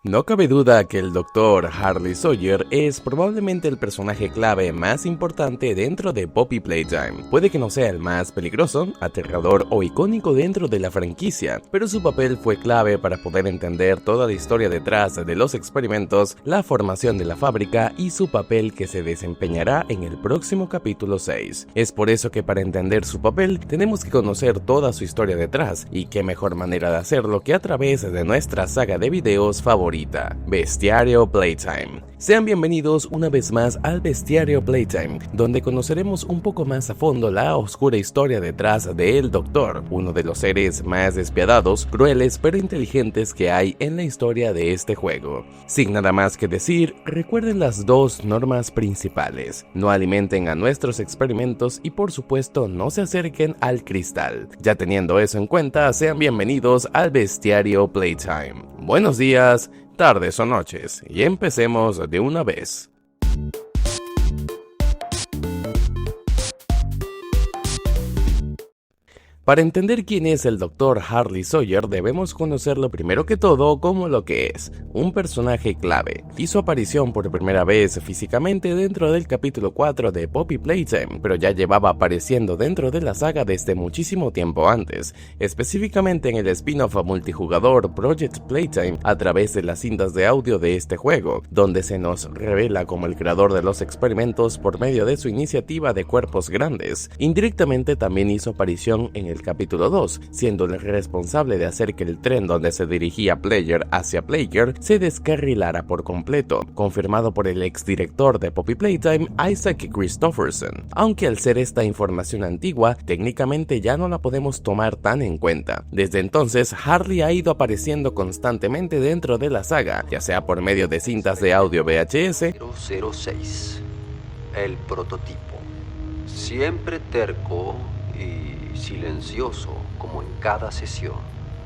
No cabe duda que el Dr. Harley Sawyer es probablemente el personaje clave más importante dentro de Poppy Playtime. Puede que no sea el más peligroso, aterrador o icónico dentro de la franquicia, pero su papel fue clave para poder entender toda la historia detrás de los experimentos, la formación de la fábrica y su papel que se desempeñará en el próximo capítulo 6. Es por eso que para entender su papel tenemos que conocer toda su historia detrás, y qué mejor manera de hacerlo que a través de nuestra saga de videos favorita, Bestiario Playtime. Sean bienvenidos una vez más al Bestiario Playtime, donde conoceremos un poco más a fondo la oscura historia detrás de El Doctor, uno de los seres más despiadados, crueles pero inteligentes que hay en la historia de este juego. Sin nada más que decir, recuerden las dos normas principales: no alimenten a nuestros experimentos y por supuesto no se acerquen al cristal. Ya teniendo eso en cuenta, sean bienvenidos al Bestiario Playtime. Buenos días, tardes o noches, y empecemos de una vez. Para entender quién es el Dr. Harley Sawyer debemos conocerlo primero que todo como lo que es, un personaje clave. Hizo aparición por primera vez físicamente dentro del capítulo 4 de Poppy Playtime, pero ya llevaba apareciendo dentro de la saga desde muchísimo tiempo antes, específicamente en el spin-off multijugador Project Playtime a través de las cintas de audio de este juego, donde se nos revela como el creador de los experimentos por medio de su iniciativa de cuerpos grandes. Indirectamente también hizo aparición en el capítulo 2, siendo el responsable de hacer que el tren donde se dirigía Player hacia Player se descarrilara por completo, confirmado por el exdirector de Poppy Playtime, Isaac Christopherson, aunque al ser esta información antigua, técnicamente ya no la podemos tomar tan en cuenta. Desde entonces, Harley ha ido apareciendo constantemente dentro de la saga, ya sea por medio de cintas de audio VHS, 006, el prototipo, siempre terco y silencioso como en cada sesión.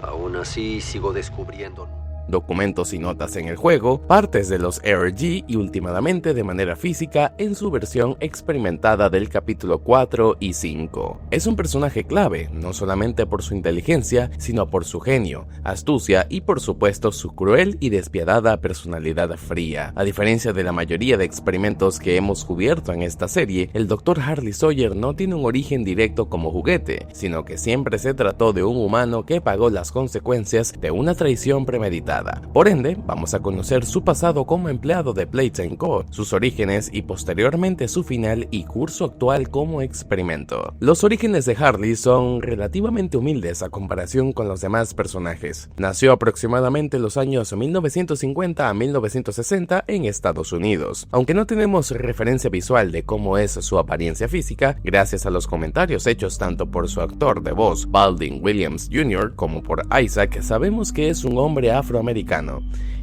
Aún así sigo descubriendo documentos y notas en el juego, partes de los ARG y últimamente de manera física en su versión experimentada del capítulo 4 y 5. Es un personaje clave, no solamente por su inteligencia, sino por su genio, astucia y por supuesto su cruel y despiadada personalidad fría. A diferencia de la mayoría de experimentos que hemos cubierto en esta serie, el Dr. Harley Sawyer no tiene un origen directo como juguete, sino que siempre se trató de un humano que pagó las consecuencias de una traición premeditada. Por ende, vamos a conocer su pasado como empleado de Playtime Co., sus orígenes y posteriormente su final y curso actual como experimento. Los orígenes de Harley son relativamente humildes a comparación con los demás personajes. Nació aproximadamente en los años 1950 a 1960 en Estados Unidos. Aunque no tenemos referencia visual de cómo es su apariencia física, gracias a los comentarios hechos tanto por su actor de voz, Baldwin Williams Jr., como por Isaac, sabemos que es un hombre afroamericano.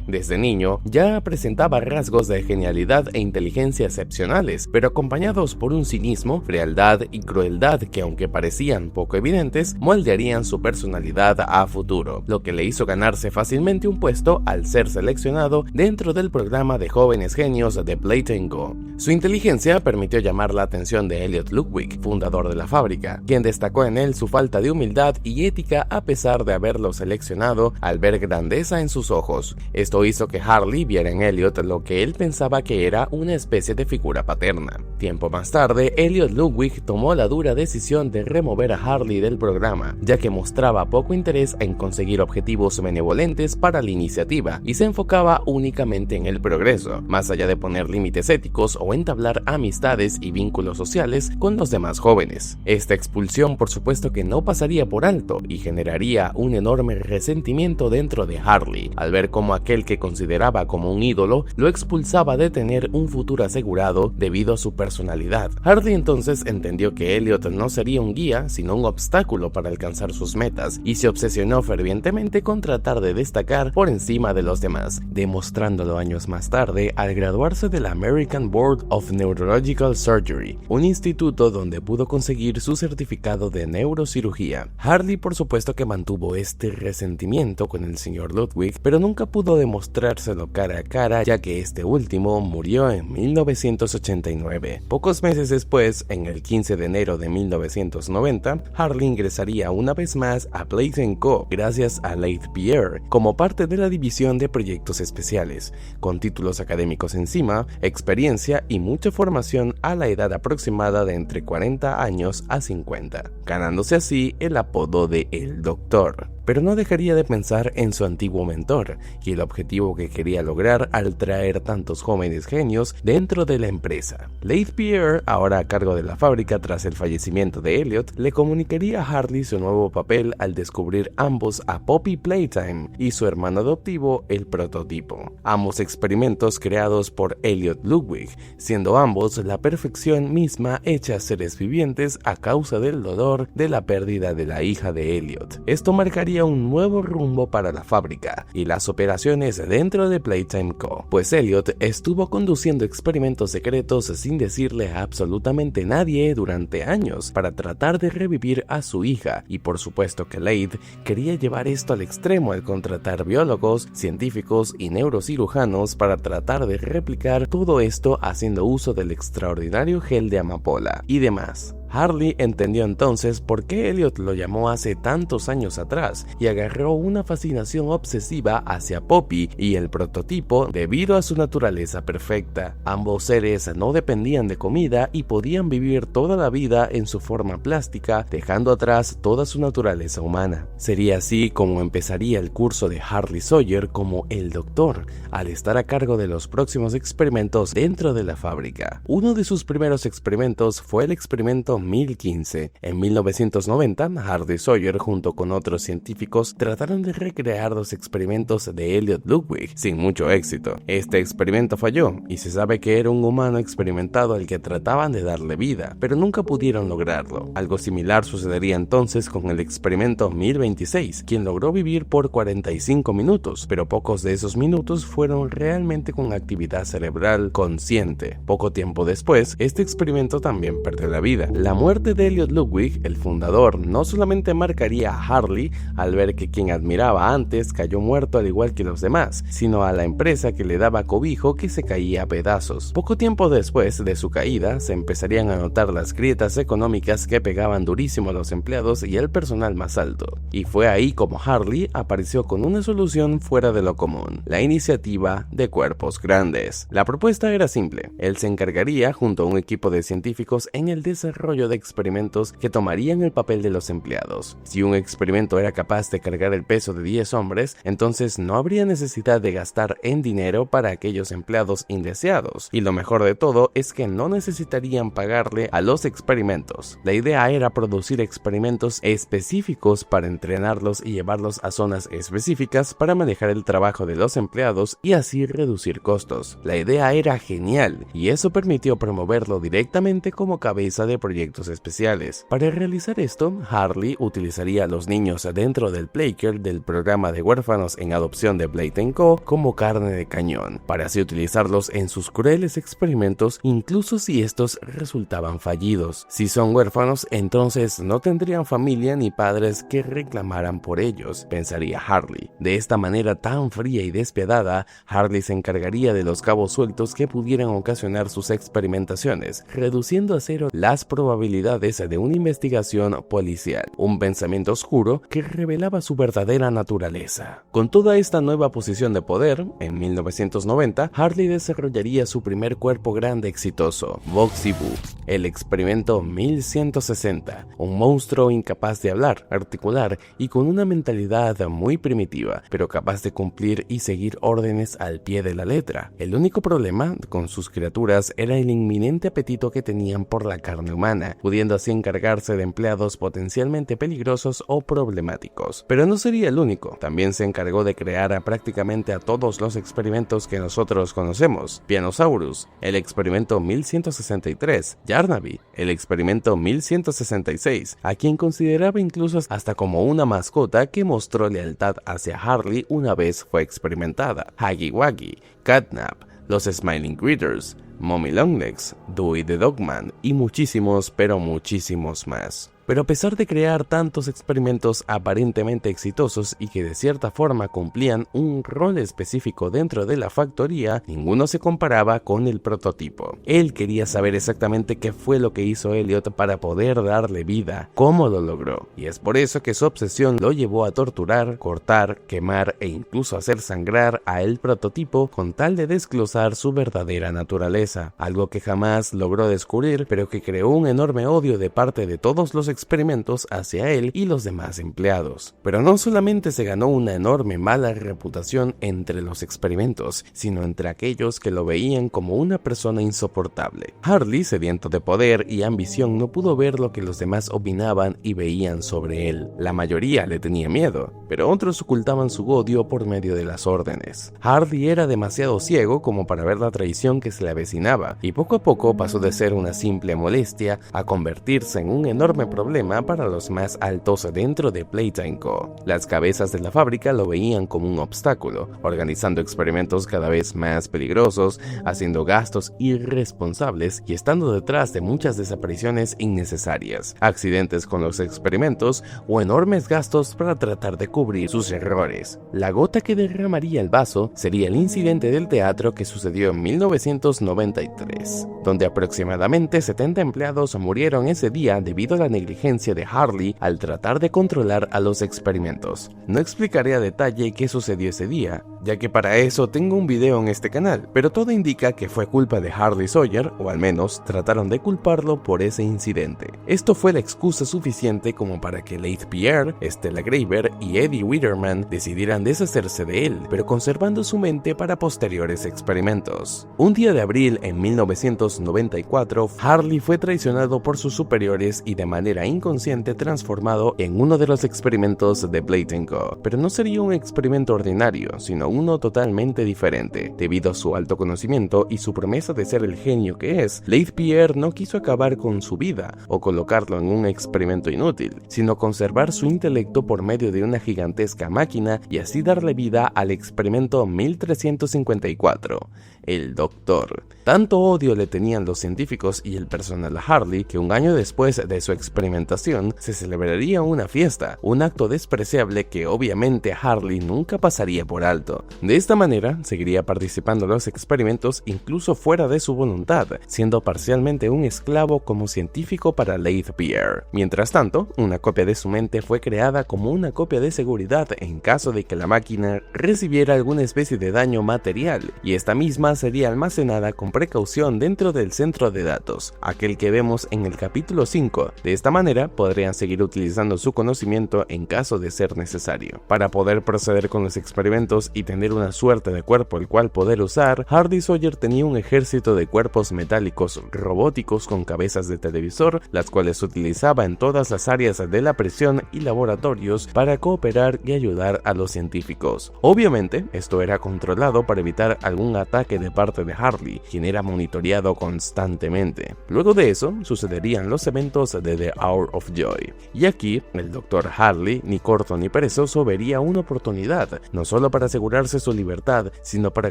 Desde niño ya presentaba rasgos de genialidad e inteligencia excepcionales, pero acompañados por un cinismo, frialdad y crueldad que, aunque parecían poco evidentes, moldearían su personalidad a futuro, lo que le hizo ganarse fácilmente un puesto al ser seleccionado dentro del programa de jóvenes genios de Playtime Co. Su inteligencia permitió llamar la atención de Elliot Ludwig, fundador de la fábrica, quien destacó en él su falta de humildad y ética a pesar de haberlo seleccionado al ver grandeza en sus ojos. Esto hizo que Harley viera en Elliot lo que él pensaba que era una especie de figura paterna. Tiempo más tarde, Elliot Ludwig tomó la dura decisión de remover a Harley del programa, ya que mostraba poco interés en conseguir objetivos benevolentes para la iniciativa y se enfocaba únicamente en el progreso, más allá de poner límites éticos o entablar amistades y vínculos sociales con los demás jóvenes. Esta expulsión por supuesto que no pasaría por alto y generaría un enorme resentimiento dentro de Harley, al ver cómo aquel que consideraba como un ídolo lo expulsaba de tener un futuro asegurado debido a su personalidad. Harley entonces entendió que Elliot no sería un guía, sino un obstáculo para alcanzar sus metas, y se obsesionó fervientemente con tratar de destacar por encima de los demás, demostrándolo años más tarde al graduarse de la American Board of Neurological Surgery, un instituto donde pudo conseguir su certificado de neurocirugía. Harley por supuesto que mantuvo este resentimiento con el señor Ludwig, pero nunca pudo demostrar mostrárselo cara a cara, ya que este último murió en 1989. Pocos meses después, en el 15 de enero de 1990, Harley ingresaría una vez más a Blade & Co. gracias a Leith Pierre, como parte de la división de proyectos especiales, con títulos académicos encima, experiencia y mucha formación a la edad aproximada de entre 40 años a 50, ganándose así el apodo de El Doctor. Pero no dejaría de pensar en su antiguo mentor y el objetivo que quería lograr al traer tantos jóvenes genios dentro de la empresa. Leith Pierre, ahora a cargo de la fábrica tras el fallecimiento de Elliot, le comunicaría a Harley su nuevo papel al descubrir ambos a Poppy Playtime y su hermano adoptivo, el Prototipo. Ambos experimentos creados por Elliot Ludwig, siendo ambos la perfección misma hecha seres vivientes a causa del dolor de la pérdida de la hija de Elliot. Esto marcaría un nuevo rumbo para la fábrica y las operaciones dentro de Playtime Co., pues Elliot estuvo conduciendo experimentos secretos sin decirle a absolutamente nadie durante años para tratar de revivir a su hija, y por supuesto que Leith quería llevar esto al extremo al contratar biólogos, científicos y neurocirujanos para tratar de replicar todo esto haciendo uso del extraordinario gel de amapola y demás. Harley entendió entonces por qué Elliot lo llamó hace tantos años atrás y agarró una fascinación obsesiva hacia Poppy y el Prototipo debido a su naturaleza perfecta. Ambos seres no dependían de comida y podían vivir toda la vida en su forma plástica, dejando atrás toda su naturaleza humana. Sería así como empezaría el curso de Harley Sawyer como el Doctor, al estar a cargo de los próximos experimentos dentro de la fábrica. Uno de sus primeros experimentos fue el experimento 1015. En 1990, Harley Sawyer junto con otros científicos trataron de recrear los experimentos de Elliot Ludwig sin mucho éxito. Este experimento falló y se sabe que era un humano experimentado al que trataban de darle vida, pero nunca pudieron lograrlo. Algo similar sucedería entonces con el experimento 1026, quien logró vivir por 45 minutos, pero pocos de esos minutos fueron realmente con actividad cerebral consciente. Poco tiempo después, este experimento también perdió la vida. La muerte de Elliot Ludwig, el fundador, no solamente marcaría a Harley al ver que quien admiraba antes cayó muerto al igual que los demás, sino a la empresa que le daba cobijo que se caía a pedazos. Poco tiempo después de su caída, se empezarían a notar las grietas económicas que pegaban durísimo a los empleados y al personal más alto. Y fue ahí como Harley apareció con una solución fuera de lo común, la iniciativa de cuerpos grandes. La propuesta era simple, él se encargaría junto a un equipo de científicos en el desarrollo de experimentos que tomarían el papel de los empleados. Si un experimento era capaz de cargar el peso de 10 hombres, entonces no habría necesidad de gastar en dinero para aquellos empleados indeseados, y lo mejor de todo es que no necesitarían pagarle a los experimentos. La idea era producir experimentos específicos para entrenarlos y llevarlos a zonas específicas para manejar el trabajo de los empleados y así reducir costos. La idea era genial y eso permitió promoverlo directamente como cabeza de proyectos especiales. Para realizar esto, Harley utilizaría a los niños dentro del Playcare del programa de huérfanos en adopción de Blade & Co. como carne de cañón, para así utilizarlos en sus crueles experimentos, incluso si estos resultaban fallidos. Si son huérfanos, entonces no tendrían familia ni padres que reclamaran por ellos, pensaría Harley. De esta manera tan fría y despiadada, Harley se encargaría de los cabos sueltos que pudieran ocasionar sus experimentaciones, reduciendo a cero las probabilidades de una investigación policial, un pensamiento oscuro que revelaba su verdadera naturaleza. Con toda esta nueva posición de poder, en 1990, Harley desarrollaría su primer cuerpo grande exitoso, Boxy Boo, el experimento 1160, un monstruo incapaz de hablar, articular y con una mentalidad muy primitiva, pero capaz de cumplir y seguir órdenes al pie de la letra. El único problema con sus criaturas era el inminente apetito que tenían por la carne humana, pudiendo así encargarse de empleados potencialmente peligrosos o problemáticos. Pero no sería el único, también se encargó de crear prácticamente a todos los experimentos que nosotros conocemos: Pianosaurus, el experimento 1163, Yarnaby, el experimento 1166, a quien consideraba incluso hasta como una mascota que mostró lealtad hacia Harley una vez fue experimentada, Huggy Wuggy, Catnap, los Smiling Critters, Mommy Longlegs, Dewey the Dogman y muchísimos pero muchísimos más. Pero a pesar de crear tantos experimentos aparentemente exitosos y que de cierta forma cumplían un rol específico dentro de la factoría, ninguno se comparaba con el prototipo. Él quería saber exactamente qué fue lo que hizo Elliot para poder darle vida, cómo lo logró, y es por eso que su obsesión lo llevó a torturar, cortar, quemar e incluso hacer sangrar a el prototipo con tal de desglosar su verdadera naturaleza, algo que jamás logró descubrir, pero que creó un enorme odio de parte de todos los experimentos hacia él y los demás empleados. Pero no solamente se ganó una enorme mala reputación entre los experimentos, sino entre aquellos que lo veían como una persona insoportable. Harley, sediento de poder y ambición, no pudo ver lo que los demás opinaban y veían sobre él. La mayoría le tenía miedo, pero otros ocultaban su odio por medio de las órdenes. Harley era demasiado ciego como para ver la traición que se le avecinaba, y poco a poco pasó de ser una simple molestia a convertirse en un enorme problema para los más altos dentro de Playtime Co. Las cabezas de la fábrica lo veían como un obstáculo, organizando experimentos cada vez más peligrosos, haciendo gastos irresponsables y estando detrás de muchas desapariciones innecesarias, accidentes con los experimentos o enormes gastos para tratar de cubrir sus errores. La gota que derramaría el vaso sería el incidente del teatro que sucedió en 1993, donde aproximadamente 70 empleados murieron ese día debido a la negligencia de Harley al tratar de controlar a los experimentos. No explicaré a detalle qué sucedió ese día, ya que para eso tengo un video en este canal, pero todo indica que fue culpa de Harley Sawyer, o al menos trataron de culparlo por ese incidente. Esto fue la excusa suficiente como para que Leith Pierre, Stella Graver y Eddie Widerman decidieran deshacerse de él, pero conservando su mente para posteriores experimentos. Un día de abril en 1994, Harley fue traicionado por sus superiores y de manera inconsciente transformado en uno de los experimentos de Playtime Co. Pero no sería un experimento ordinario, sino uno totalmente diferente. Debido a su alto conocimiento y su promesa de ser el genio que es, Leith Pierre no quiso acabar con su vida o colocarlo en un experimento inútil, sino conservar su intelecto por medio de una gigantesca máquina y así darle vida al experimento 1354, el Doctor. Tanto odio le tenían los científicos y el personal a Harley que un año después de su experimentación se celebraría una fiesta, un acto despreciable que obviamente Harley nunca pasaría por alto. De esta manera seguiría participando en los experimentos incluso fuera de su voluntad, siendo parcialmente un esclavo como científico para Leith Pierre. Mientras tanto, una copia de su mente fue creada como una copia de seguridad en caso de que la máquina recibiera alguna especie de daño material, y esta misma sería almacenada con precaución dentro del centro de datos, aquel que vemos en el capítulo 5. De esta manera podrían seguir utilizando su conocimiento en caso de ser necesario. Para poder proceder con los experimentos y tener una suerte de cuerpo el cual poder usar, Harley Sawyer tenía un ejército de cuerpos metálicos robóticos con cabezas de televisor, las cuales utilizaba en todas las áreas de la prisión y laboratorios para cooperar y ayudar a los científicos. Obviamente, esto era controlado para evitar algún ataque de parte de Harley, quien era monitoreado constantemente. Luego de eso, sucederían los eventos de The Hour of Joy, y aquí, el Dr. Harley, ni corto ni perezoso, vería una oportunidad, no solo para asegurarse su libertad, sino para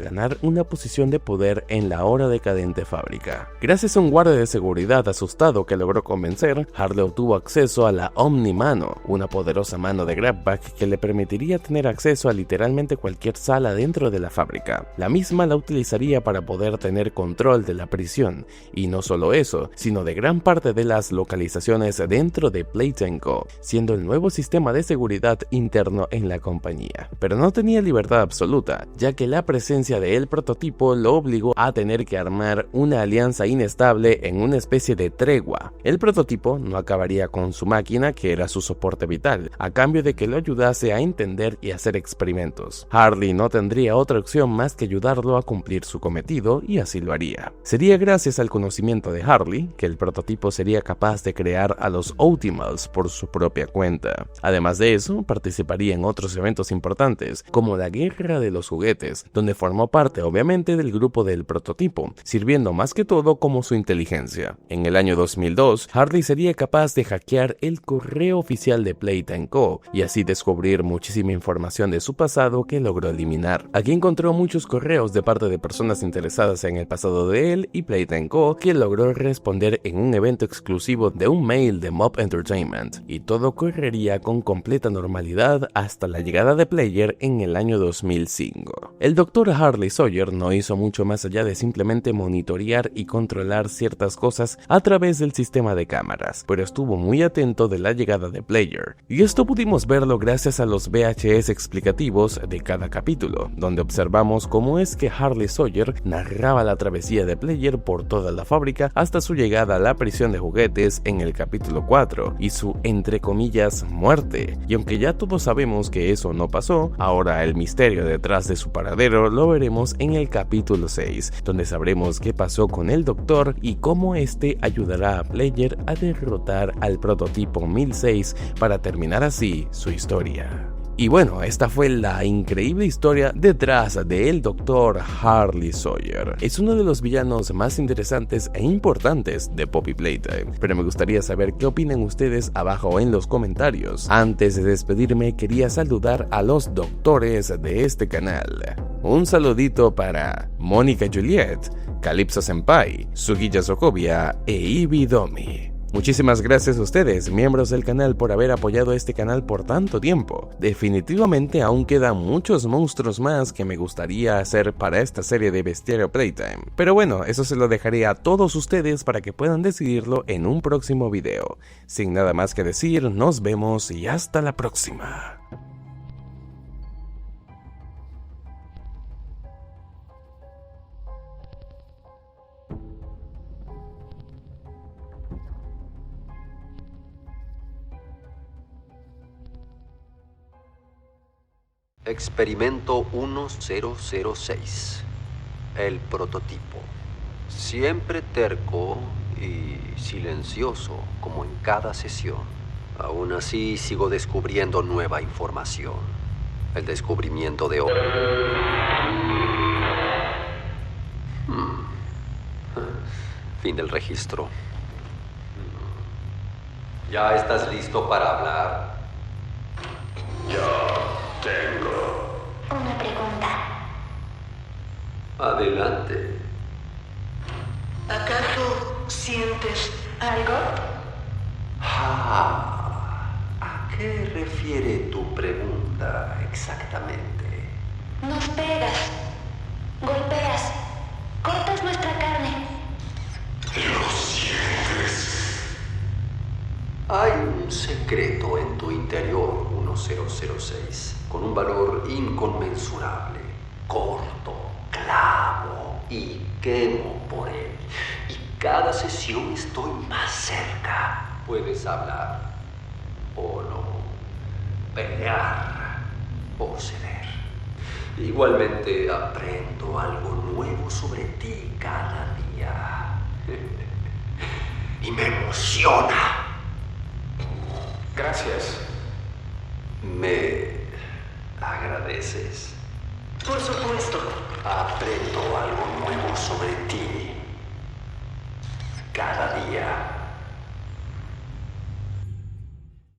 ganar una posición de poder en la ahora decadente fábrica. Gracias a un guardia de seguridad asustado que logró convencer, Harley obtuvo acceso a la Omni-Mano, una poderosa mano de grabback que le permitiría tener acceso a literalmente cualquier sala dentro de la fábrica. La misma la utilizaría para poder tener control de la prisión, y no solo eso, sino de gran parte de las localizaciones dentro de Playtime Co., siendo el nuevo sistema de seguridad interno en la compañía. Pero no tenía libertad absoluta, ya que la presencia de el prototipo lo obligó a tener que armar una alianza inestable en una especie de tregua. El prototipo no acabaría con su máquina, que era su soporte vital, a cambio de que lo ayudase a entender y hacer experimentos. Harley no tendría otra opción más que ayudarlo a cumplir su cometido, y así lo haría. Sería gracias al conocimiento de Harley que el prototipo sería capaz de crear a los Optimals por su propia cuenta. Además de eso, participaría en otros eventos importantes, como la guerra guerra de los juguetes, donde formó parte obviamente del grupo del prototipo, sirviendo más que todo como su inteligencia. En el año 2002, Harley sería capaz de hackear el correo oficial de Playtime Co. y así descubrir muchísima información de su pasado que logró eliminar. Aquí encontró muchos correos de parte de personas interesadas en el pasado de él y Playtime Co. que logró responder en un evento exclusivo de un mail de Mob Entertainment, y todo correría con completa normalidad hasta la llegada de Player en el año 2005. El Dr. Harley Sawyer no hizo mucho más allá de simplemente monitorear y controlar ciertas cosas a través del sistema de cámaras, pero estuvo muy atento de la llegada de Player, y esto pudimos verlo gracias a los VHS explicativos de cada capítulo, donde observamos cómo es que Harley Sawyer narraba la travesía de Player por toda la fábrica hasta su llegada a la prisión de juguetes en el capítulo 4 y su entre comillas muerte. Y aunque ya todos sabemos que eso no pasó, ahora el misterio detrás de su paradero lo veremos en el capítulo 6, donde sabremos qué pasó con el doctor y cómo este ayudará a Player a derrotar al prototipo 1006 para terminar así su historia. Y bueno, esta fue la increíble historia detrás del Dr. Harley Sawyer. Es uno de los villanos más interesantes e importantes de Poppy Playtime, pero me gustaría saber qué opinan ustedes abajo en los comentarios. Antes de despedirme, quería saludar a los doctores de este canal. Un saludito para Mónica Juliet, Calypso Senpai, Sugilla Sokovia e Ibidomi. Muchísimas gracias a ustedes, miembros del canal, por haber apoyado este canal por tanto tiempo. Definitivamente aún quedan muchos monstruos más que me gustaría hacer para esta serie de Bestiario Playtime. Pero bueno, eso se lo dejaré a todos ustedes para que puedan decidirlo en un próximo video. Sin nada más que decir, nos vemos y hasta la próxima. Experimento 1006. El prototipo. Siempre terco y silencioso como en cada sesión. Aún así sigo descubriendo nueva información. El descubrimiento de hoy. Fin del registro. ¿Ya estás listo para hablar? Una pregunta. Adelante. ¿Acaso sientes algo? ¿A qué refiere tu pregunta exactamente? Nos pegas, golpeas, cortas nuestra carne. ¿Lo sientes? Hay un secreto en tu interior, 1006, con un valor inconmensurable. Corto, clavo y quemo por él. Y cada sesión estoy más cerca. Puedes hablar o no, pelear o ceder. Igualmente aprendo algo nuevo sobre ti cada día. Y me emociona. Gracias. ¿Me agradeces? Por supuesto. Aprendo algo nuevo sobre ti cada día.